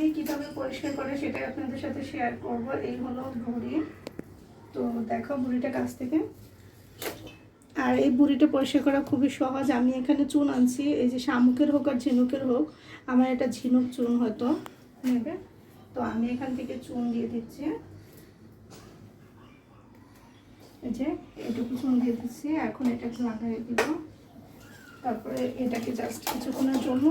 ভুঁড়ি কীভাবে পরিষ্কার করে সেটাই আপনাদের সাথে শেয়ার করব। এই হলো ভুঁড়ি, তো দেখো ভুঁড়িটা কাছ থেকে। আর এই ভুঁড়িটা পরিষ্কার করা খুবই সহজ। আমি এখানে চুন আনছি, এই যে শামুকের হোক আর ঝিনুকের হোক, আমার এটা ঝিনুক চুন হয়তো নেবে, তো আমি এখান থেকে চুন দিয়ে দিচ্ছি। এই যে এটুকু চুন দিয়ে দিচ্ছি, এখন এটাকে লাগাই দিব। তারপরে এটাকে জাস্ট কিছুক্ষণের জন্য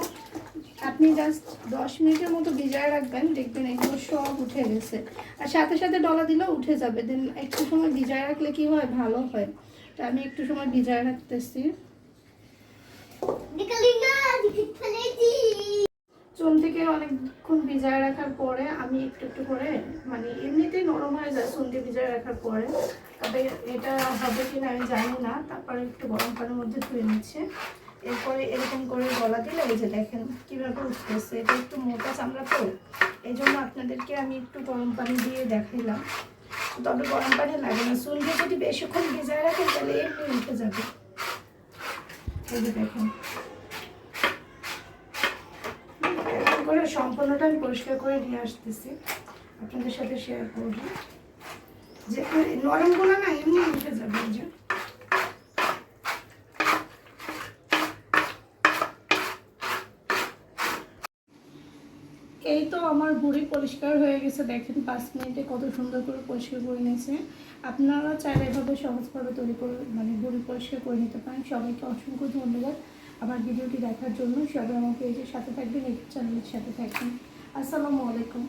আপনি জাস্ট 10 মিনিটের মতো ভিজায় রাখবেন, দেখবেন এগুলো সব উঠে গেছে। আর সাথে সাথে ডলা দিলেও উঠে যাবে, দেন একটু সময় ভিজায় রাখলে কি হয়, ভালো হয়। তো আমি একটু সময় ভিজায় রাখতেছি। চুন থেকে অনেকক্ষণ ভিজায় রাখার পরে আমি একটু একটু করে, মানে এমনিতেই নরম হয়ে যায় চুন দিয়ে ভিজায় রাখার পরে, তবে এটা হবে কিনা আমি জানি না। তারপরে একটু গরম পানির মধ্যে ধুয়ে নিচ্ছে। এরপরে এরকম করে গলা দিলে এই যে দেখেন কীভাবে উঠতেছে। এটা একটু মোটা চামড়া তো, এই জন্য আপনাদেরকে আমি একটু গরম পানি দিয়ে দেখাইলাম। তবে গরম পানি লাগে না, চুন দিয়ে যদি বেশিক্ষণ ভিজায় রাখেন তাহলে এমনি উঠে যাবে। এই যে দেখেন এরকম করে সম্পূর্ণটা আমি পরিষ্কার করে নিয়ে আসতেছি, আপনাদের সাথে শেয়ার করবো। যে নরমগুলো না এমনি উঠে যাবে। যে এই তো আমার ভুঁড়ি পরিষ্কার হয়ে গেছে, দেখেন 5 মিনিটে কত সুন্দর করে পরিষ্কার করে নিয়েছে। আপনারা চাইলে এভাবে সহজভাবে তৈরি করে মানে ভুঁড়ি পরিষ্কার করে নিতে পারেন। সবাইকে অসংখ্য ধন্যবাদ আমার ভিডিওটি দেখার জন্য। সবাই আমার পেজের সাথে থাকবেন, এই চ্যানেলের সাথে থাকবেন। আসসালামু আলাইকুম।